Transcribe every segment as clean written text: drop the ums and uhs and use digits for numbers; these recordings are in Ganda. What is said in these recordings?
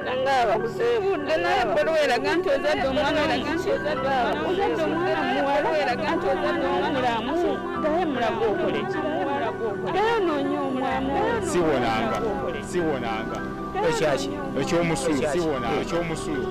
nangaba kusibudde naye bbero eraga nti ozadde omwana ozadde omwana muwala eraga nti ozadde omulamu gaye mulago okole ki gaye onoonya omulamu siwonanga ekyaki ekyomusulu siwonanga ekyomusulu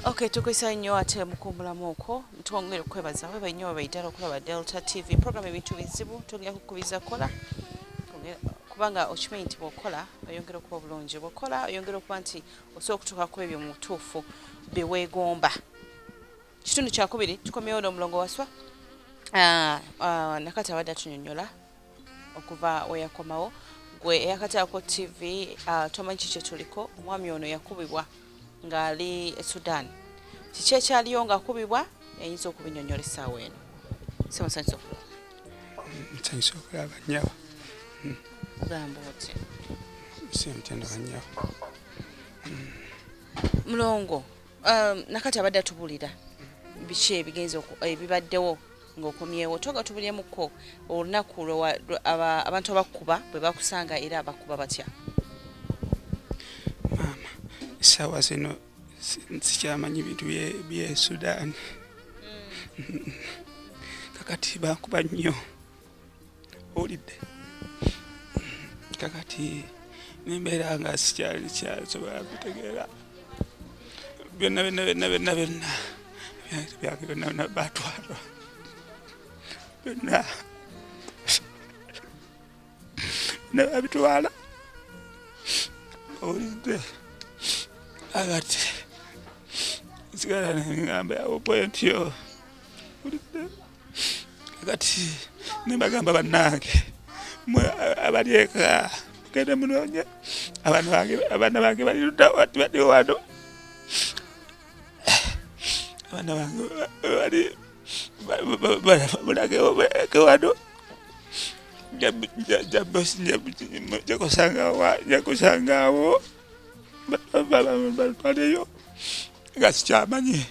Okay, tukwisa nnyo ate mukumbulamu okwo twongere okwebaza weba nnyo baidala okulaba Delta TV program ebintu bizibu tongera kukubiza kola kubanga okimanyi nti bw'okola oyongera okuba obulungi bw'okola oyongera okuba nti osobola okutuuka ku ebyo mu butuufu beweegomba. Kitundu kyakubiri tukomyewo n'omulongo waswa nakati abadde atunyonnyola okuva we yakomawo gwe eyakataako TV tomanyi kiki tuliko omwami ono yakubibwa ng'ali Sudan kiki ekyaliyo ng'akubibwa yayinza okubinnyonnyola essaawa eno simusanyusa okulaba nsanyusa okulaba nnyo gamba oti simutenda nnyo mulongo nakati abadde atubuulira biki ebigenza ebibaddewo ng'okomyewo toga tubulyemukko olunaku abantu abakuba bwe bakusanga era abakuba batya maama essaawa zino sikyamanyi bintu bye Sudan kakati bakuba nnyo olidde kakati nembeera nga sikyasobola kutegeera byonna byake byonna batwalwa byonna babitwala olidde agati sigala nengamba yawo point yo olidde agati nembagamba bannange mwe abali eka mugende munoonye abaana bange bali wano abaana bange bali bulagewo wano jakusangawo batwaleyo nga sikyamanyi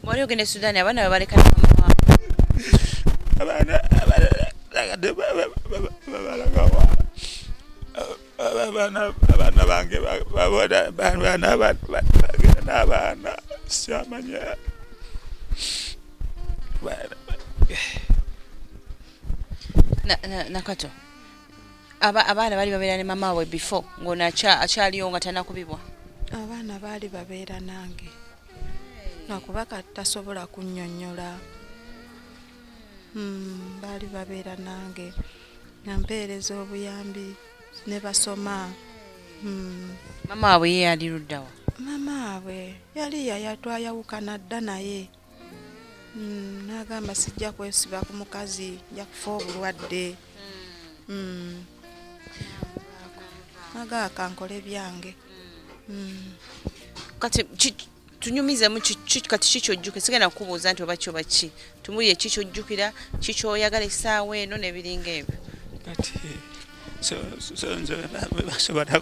mwali ogenda Sudan abaana babaleka na mama abaana bange bagenda n'abaana sikyamanya nakato abaana bali babeera ne mama we before ng'ono akyaliyo nga tanakubibwa abaana baali babeera nange nakuba kati tasobola kunnyonnyola baali babeera nange nampeereza obuyambi ne basoma mama waabwe ye yali luddawa mama we yali twayawukana dda naye n'agamba sijja kwesiba ku mukazi nja kufa obulwadde agaaka nkole byange kati tunyumizemu kati kikyojjuka sigenda kukubuuza nti oba kyo baki tumulire kikyojjukira kikyoyagala essaawa eno n'ebiringa ebyo kati nze basobola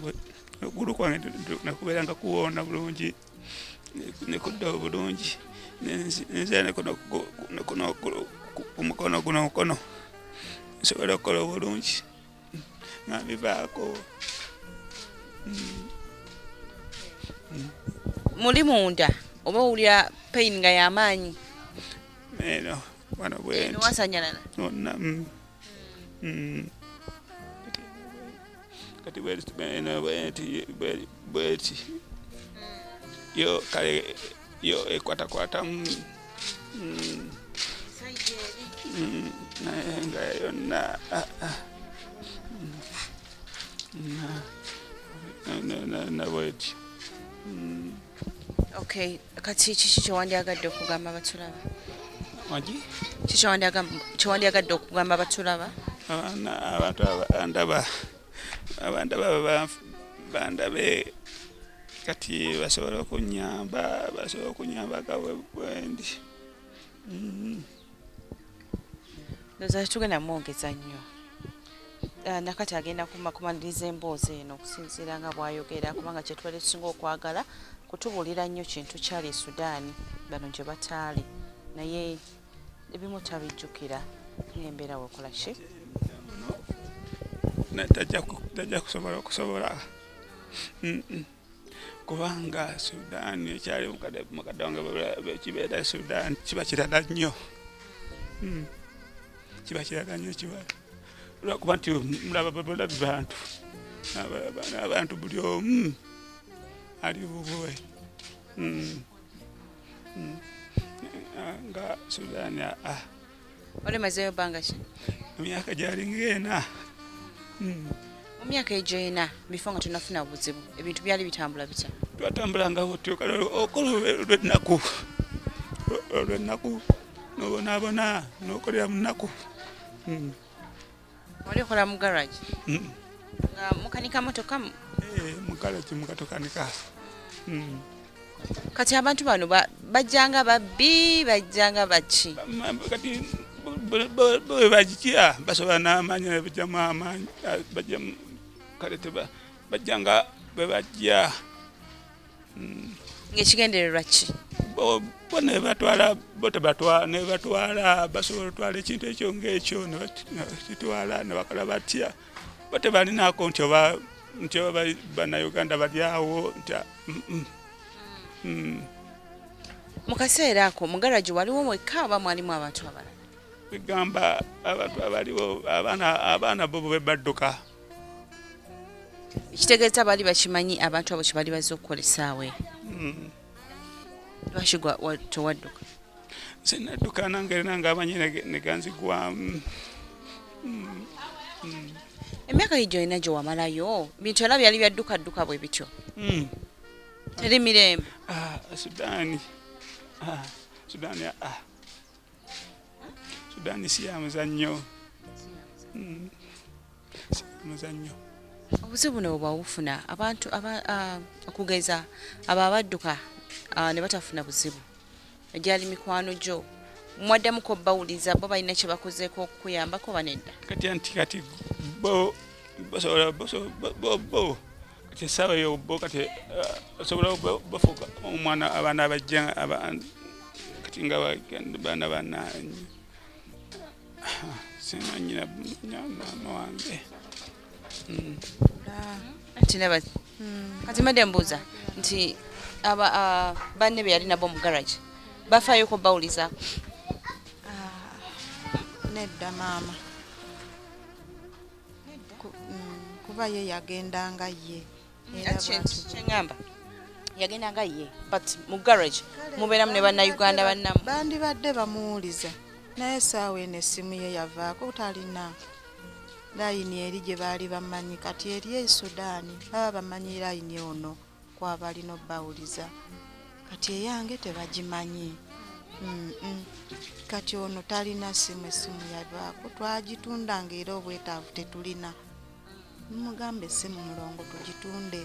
okugulu kwange nakubeera nga kuwoona bulungi nekudda obulungi nenzira kumukono guno nsobola okukola obulungi nga bivaako muli munda oba owulira pain nga y'amaanyi eno wano bwenti wasanyalala onna kati bweti yo kale yo ekwatakwatamu naye nga yonna na bweti okay kati kiki kyewandyagadde okugamba batulaba wagi kyewandyagadde okugamba batulaba abantu bandabe kati basobola okunyamba gawe bwendi ndoza tugenda mwongeza nnyo nakati agenda kumaliriza emboozi eno okusinziira nga bw'ayogera kubanga kyetwali tusinga okwagala kutubuulira nnyo kintu kyali e Sudaani bano gye bataali naye ebimu tabijjukira ng'embeera wekola ki tajja kusobola kubanga Sudaani ekyali mukadde wange kibeera Sudaani kiba kirala nnyo kiba kirala nnyo lwakuba nti mulaba bantu n'abantu buli omu ali bubwe nga Sudaani olemazeyo bbanga ki emyaka gyalinga 4 mu myaka egyo 4 bifo nga tunafuna buzibu ebintu byali bitambula bitya twatambulanga otyoka okola olw'ennaku nobonaabona n'okolera mu nnaku wali okola mu garage nga mukanika motoka mu garage mukatokanika kati abantu bano bajjanga babbi bajjanga baki kati bwe bajja basobola n'amaanyi bajjamu amaanyi bajjamu kale bajjanga bwe bajja ng'ekigendererwa ki bo nebatwala basobola otwala ekintu ekyo ng'ekyo nebakitwala nebakola batya bo tebalinaako nti oba bannayuganda bali awo nti mu kaseera ako mu garaji waliwo mwekka oba mwalimu abantu abalala bigamba abantu abaliwo abaana bo bwe badduka ekitegeeza baali bakimanyi abantu abo kye bali bazze okukolesa awe lwaki tewadduka sinadduka nange nange amanyi neganzigwamu emyaka egyo olina gye wamalayo bintu era byali byadduka bwe bityo teri mirembe Sudaani si ya muzannyo obuzibu ne bwawufuna abantu okugeza abo abadduka ne batafuna buzibu egyali mikwano gyo mwaddamuko bawuliza bo balina kye bakozeeko okukuyambako banedda kati bo basobola kati essaawa eyo bo kati osobola bafuuka omwana abaana abajja kati nga baana bannanyi sinanyina maama wange kati madde mbuuza nti banne be yali nabo mu garage bafaayo ko bawulizaako nedda maama kuba ye yagendanga ye kyeŋŋamba yagendanga ye but mu garage mubeeramu ne bannayuganda bannamu bandibadde bamuwuliza naye saawa eno essimu ye yavaako talina layini eri gye baali bamanyi kati eri e Sudaani baba bamanyi layini ono kwaba alina obbawuliza kati eyange tebagimanyi kati ono talina essimu yavaako twagitundanga era obwetaavu tetulina mugamba essimu mulongo tugitunde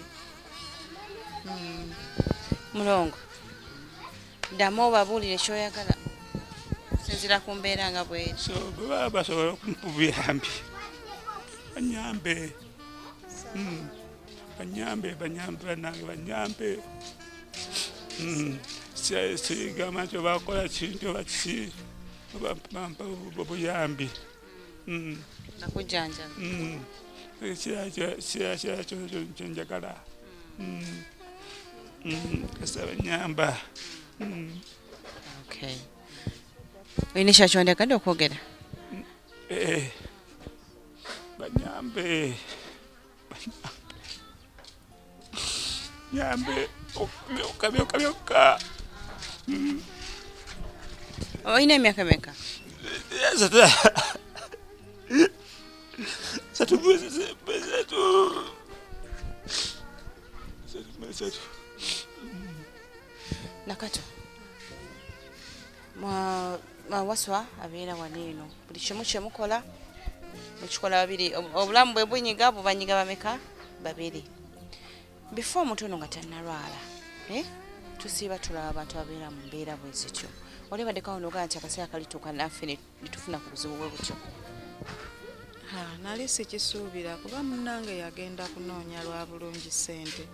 mulongo ddamu obabuulire kyoyagala sinzira ku mbeera nga bweri so bwe baba basobola okubuyambi banyambe bannange banyambe sigamba nti obakola kintu oba kiki bampa obuyambi nakujjanjaba kira kyenjagala kasa banyamba okay olina ekyakyondagadde okwogera banyambe byokka olina emyaka meka nakato waswa abeera wano eno buli kimu kyemukola mukikola babiri obulamu bwe bunyiga bubanyiga bameka babiri before omuntu ono nga tannalwala tusiiba tulaba abantu ababeera mu mbeera bwe zityo olebaddeko awo nogaa nti akaseera kalituuka naffe ne tufuna ku buzibu bwe butyo? Nali sikisuubira kuba munnange yagenda kunoonya lwa bulungi ssente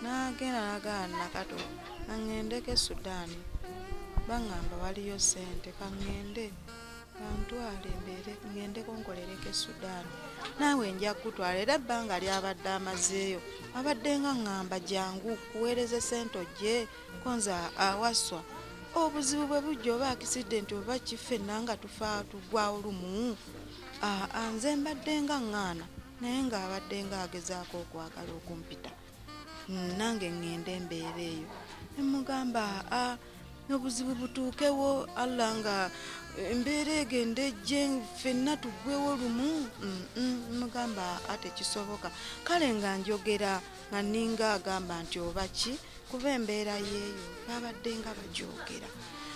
n'agenda n'agaana Nakato aŋŋendeko Sudaani baŋŋamba waliyo ssente kaŋŋende bantwale mbeere ŋŋendeko nkolereko Sudaani naawe nja kutwala era ebbanga lyabadde amazeeyo abadde nga ŋŋamba jangu kuweereze ssente ojje konza awaswa obuzibu bwe bujja oba akisidenti oba kifenna nga tufa tugwawo lumu nze mbadde nga ŋŋaana naye ng'abadde nga agezaako okwagala okumpita nange ŋŋende embeera eyo nemugamba obuzibu butuukewo Allah nga embeera egenda ejje ffenna tuggwewo lumu mugamba ate kisoboka kale nga njogera nga ninga agamba nti oba ki kuba embeera yeeyo babadde nga bagyogera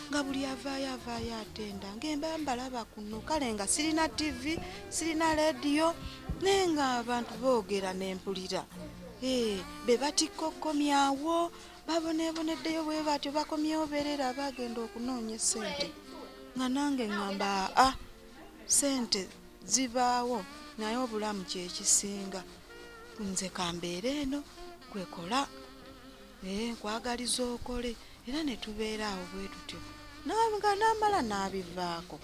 nga buli avaayo atenda ngemba mbalaba kuno kale nga sirina TV sirina rediyo naye nga abantu boogera nempulira be batikkokomyawo baboneboneddeyo bwe batyo bakomyewo beerera bagenda okunoonya ssente nga nange ŋŋamba ssente zibaawo naye obulamu kyekisinga nze kambeera eno kwekola nkwagaliza okole era ne tubeera awo bwe tutyo nga namala n'abivaako.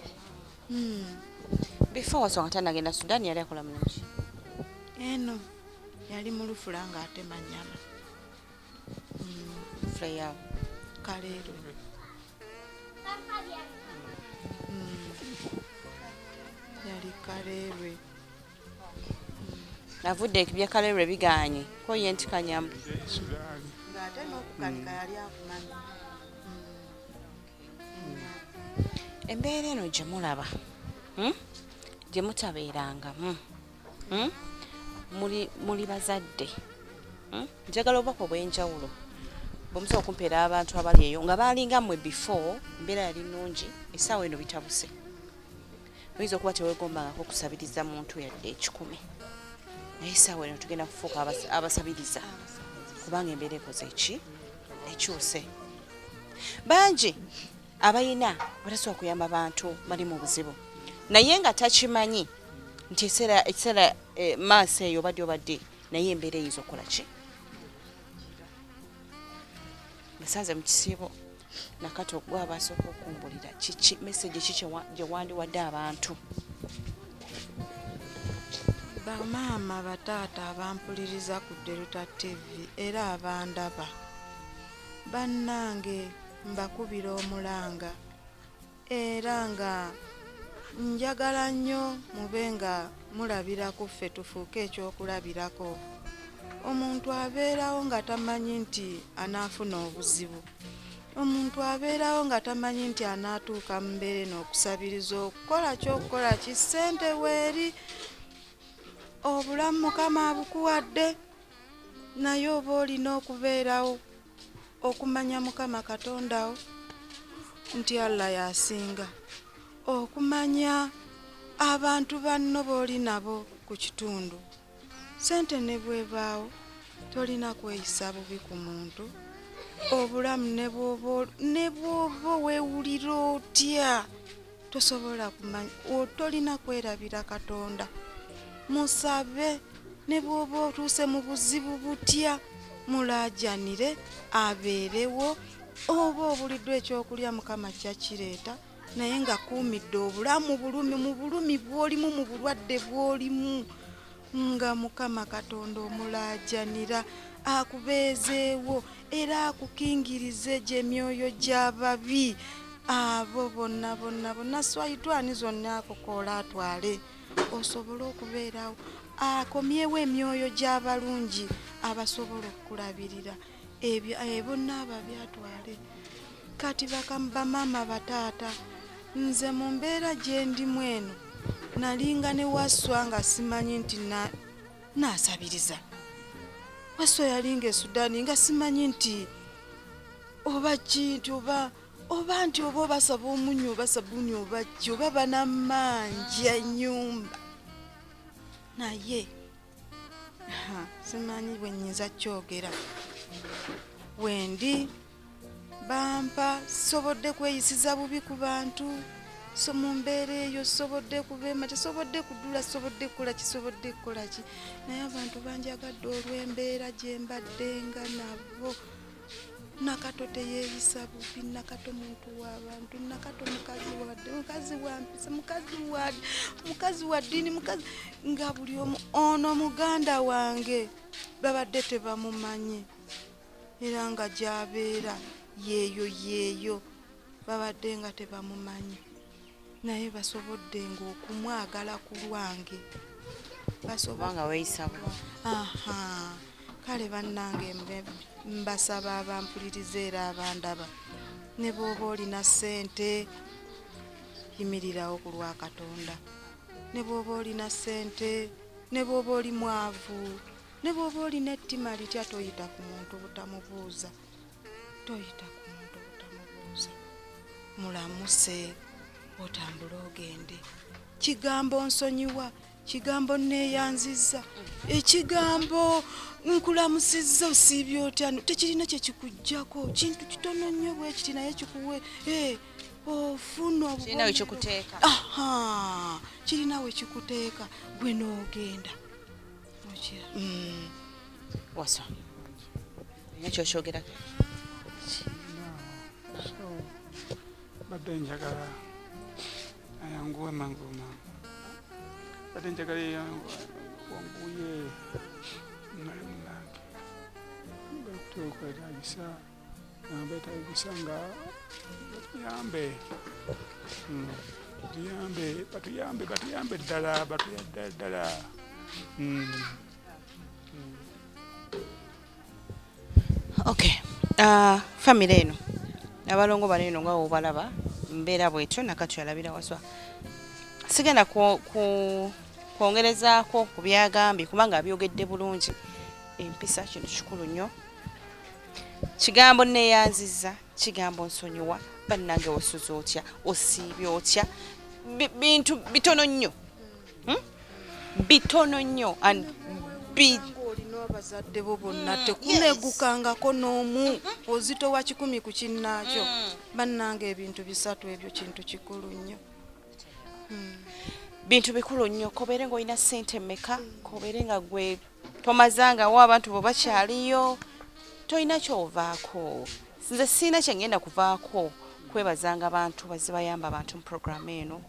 Before wasonga tanagenda Sudan yali akola mulungi eno yali mu lufula ng'atema nnyama Freya Kaleerwe yali Kaleerwe avudde ekibya Kaleerwe biganye ko ye nti kanyamu ng'ate n'okukanika yali akumanyi. Embeera eno gye mulaba gye mutabeerangamu muli bazadde njagala obubaka obw'enjawulo bwemusobola okumpeera abantu abali eyo nga baalinga mmwe before embeera yali nnungi essaawa eno bitabuse oyinza okuba teweegombangako okusabiriza muntu yadde 10 naye essaawa eno tugenda kufuuka abasabiriza kubanga embeera ekoze ekyuse bangi abayina batasobola kuyamba abantu bali mu buzibu naye nga takimanyi nti ekiseera maaso eyo obadde naye embeera eyinza okukola ki nasanze mu kisiibo Nakato gwe abasooka okumbulira kiki message ki gye wandiwadde abantu bamaama bataata abampuliriza ku Delta TV era abandaba bannange mbakubira omulanga era nga njagala nnyo mube nga mulabirako ffe tufuuke ekyokulabirako omuntu abeerawo nga tamanyi nti anaafuna obuzibu omuntu abeerawo nga tamanyi nti anaatuuka mu mbeera n'okusabiriza okukola kyokukola kisente weeri obulamu Mukama abukuwadde naye oba olina okubeerawo okumanya Mukama Katondawo nti Allah yasinga okumanya abantu banno booli nabo ku kitundu ssente ne bwebaawo tolina kweyisa bubi ku muntu obulamu ne bw'oba weewulira otya tosobola kumanya tolina kwerabira Katonda musabe ne bw'oba otuuse mu buzibu butya mulaajanire abeerewo oba obuliddwa ekyokulya Mukama kyakireeta naye nga kuumidde obulamu mu bulumi bw'olimu mu bulwadde bw'olimu nga Mukama Katonda omulaajanira akubeezeewo era akukingirize gy'emyoyo gy'ababi abo bonna swayitwani zonna akukoola atwale osobole okubeerawo akomyewo emyoyo gy'abalungi abasobola okukulabirira ebyo naaba byatwale kati bamaama bataata nze mu mbeera gye ndimu eno nalinga ne Waswa nga simanyi nti naasabiriza Waswa yalinga e Sudaani nga simanyi nti oba kinti oba nti oba basaba omunyu oba sabuni oba ki oba banamanja ennyumba naye simanyi bwe nnyinza kyogera wendi bampa sobodde kweyisiza bubi ku bantu so mu mbeera eyo sobodde kubeema tesobodde kudula sobodde kukola kisobodde kukola ki naye abantu banjagadde olw'embeera gye mbaddenga nabo nakato teyeeyisa bubi nakato muntu w'abantu nakato mukazi wampisa mukazi wa ddiini mukazi nga buli omu ono muganda wange babadde tebamumanyi era nga gy'abeera yeeyo babadde nga tebamumanyi naye basobodde nga okumwagala ku lwange kubanga weeyisabo kale bannange mbasaba abampuliriza era abandaba ne bw'oba olina ssente yimirirawo ku lwa Katonda ne bw'oba olina ssente ne bw'oba oli mwavu ne bw'oba olina ettima litya toyita ku muntu butamubuuza mulamuse otambula ogende kigambo nsonyiwa kigambo neeyanziza ekigambo nkulamusizza osiibye otya tekirina kye kikuggyako kintu kitono nnyo bwe kiti naye kikuwe ofuna kirina we kikuteeka kirina we kikuteeka gwe n'ogenda Waso olina kyokyogerako badde njagala ayanguwe mangu badde njagala wanguye nali munange batuuka etagisa namba etagisa nga batuyambe ddala Okay, family eno abalongo bano nga obalaba mbeera bwetyo nakati alabira Waswa sigenda kwongerezaako ku byagambye kubanga abyogedde bulungi empisa kintu kikulu nnyo kigambo neeyanziza kigambo nsonyiwa bannange wasuza otya osiibye otya bintu bitono nnyo bitono nnyo olina abazadde bo bonna tekunegukangako n'omu ozitowa 10 ku kinnaakyo bannange ebintu bisatu ebyo kintu kikulu nnyo bintu bikulu nnyo kobeere ng'olina ssente mmeka kobeere nga gwe tomazangawo abantu bo bakyaliyo tolina kyovaako nze siina kyengenda kuvaako kwebazanga abantu bazibayamba abantu mu programu eno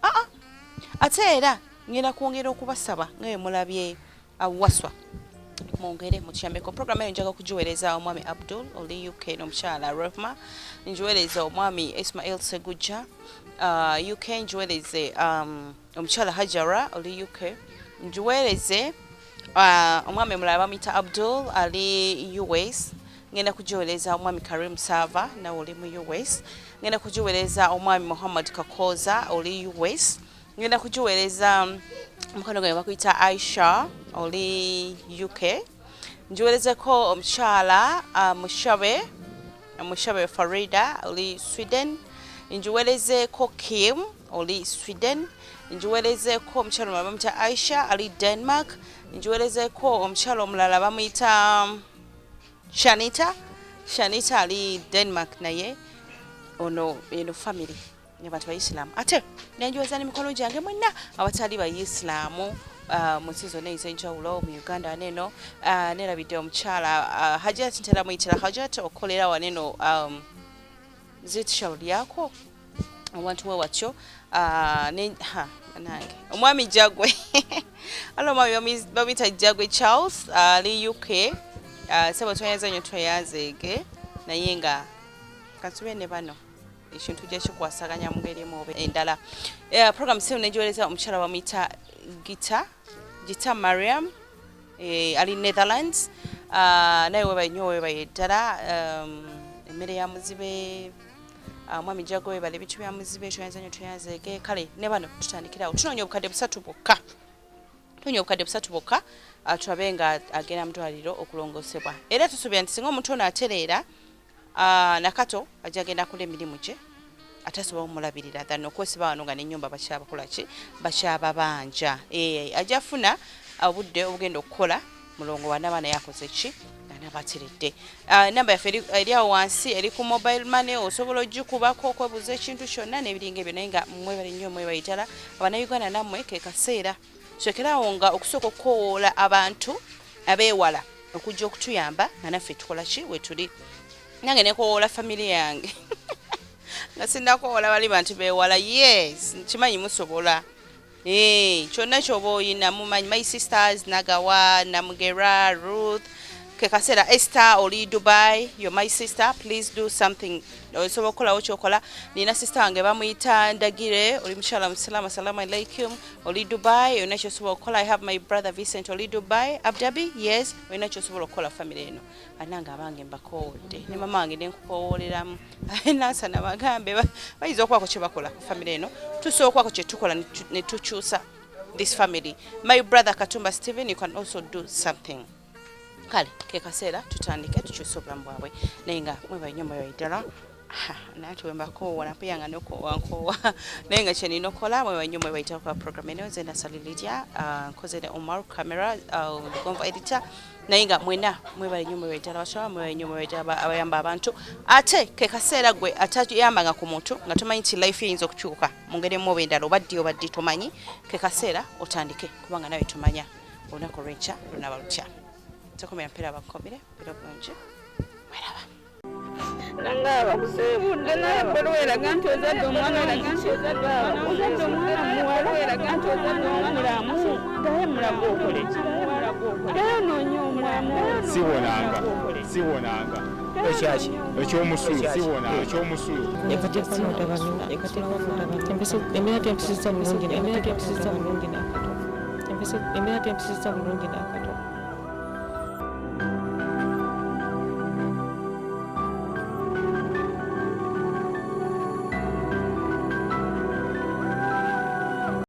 ate era ngenda kwongera okubasaba nga bwe mulabye Waswa mwongere mukiyambeko programu eno njaga kugiweereza omwami Abdul oli UK n'omukyala Rehma njiweereza omwami Ismail Seguja UK njiweereze omukyala Hajara oli UK njiweereze omwami mulala bamuyita Abdul ali US ngenda kujiweereza omwami Karim Sava nawe oli mu US ngenda kujiweereza omwami Muhammad Kakoza oli US ngenda kujiweereza mukono gwe bakuyita Aisha oli UK njiweerezeko omukyala Mushabe Farida oli Sweden njiweerezeko Kim oli Sweden njiweerezeko omukyala omulala bamuyita Aisha ali Denmark njiweerezeko omukyala omulala bamuyita Shanita ali Denmark naye ono eno family ne bantu bayisilamu ate nenjiweza n'emikono gyange mwenna abatali bayisilamu mu season ez'enjawulo mu Uganda neno nerabidde omukyala Hajat ntera muyitira Hajat okolera waneno zitshaw lyako abantu we watyo nange omwami Jagwe alo mwami bamita Jagwe Charles ali UK sebo twayanza nnyo twayanzeege naye nga kansube ne bano ekintu gyekikwasaganya mu ngeri emu oba endala program sino nenjiweereza omukyala bamuyita Gita Mariam ali Netherlands naye webanyo webaye ddala emmere ya muzibe mwami Jago webale ebitu bya muzibe twayanza nnyo twayanzeege kale ne bano tutandikirawo tunoonya obukadde busatu bwokka tulabe nga agenda mu ddwaliro okulongosebwa era tusuubira nti singa omuntu ono atereera nakato ajja agenda akola emirimu gye atasobola omulabirira ddala okwesiba wano nga n'ennyumba bakyabakolaki bakyababanja ajja afuna obudde obugenda okukola mulongo wa n'abaana yakoze ki nabatiridde. Namba yaffe eri awo wansi eri ku mobile money, osobola ogikubako okwebuuza ekintu kyonna n'ebiringa ebyo, naye nga mwebale nnyo mwebalitala Abannayuganda nammwe ke kaseera sokeraawo nga okusooka okukoowoola abantu abeewala okujja okutuyamba nga naffe tukola ki we tuli. Nange nekoowoola family yange nga sinnakoowoola bali bantu beewala. Yes, kimanyi musobola. Kyonna ky'oba oyina mumanyi. My sisters Nagawa, Namugera, Ruth, Kekasera, Esther, oli Dubai, you're my sister, please do something. Osobola okukolawo kyokola. Nina sister wange bamuyita Ndagire, oli mukyala Musalamu, assalamu alaikum, oli Dubai, olina kyosobola okukola. I have my brother Vincent, oli Dubai, Abu Dhabi, yes, olina kyosobola okukola family eno. Ananga abange mbakoowodde, ne mama wange nenkukowooleramu. Nansa nabagambe bayinza okubaako kye bakola ku family eno, tusobola okubaako kye tukola ne tukyusa this family. My brother Katumba Stephen, you can also do something. Kale ke kaseera tutandike tukyusa obulamu bwabwe naye nga mwebali nnyo mwebali naye tuwembakoowa napeyanga nokoowankoowa naye nga kyenina okukola mwebali nnyo mwebayitako kwa program eno nze Nasali Lydia nkoze ne Omar camera Lugonvo editor naye nga mwena mwebali nnyo mwebayitala bashawa mwebali nnyo mwebayitala abayamba abantu ate ke kaseera gwe atayambanga ku muntu nga tomanyi nti life eyinza okukyuka mu ngeri emu oba endala obaddi tomanyi ke kaseera otandike kubanga nawe tomanya olunaku lw'enkya lunaba lutya. Takomera mpera bakomere biro bulungi weraba nangaba kusebudde naye bolweraga nti ozadde omwana ozadde omwana muwala weraga nti ozadde omulamu gaye mulago okole ki gaye onoonya omulamu sibonanga ekyomusulu sibonanga ekyomusulu embeera tempisiza bulungi n'akato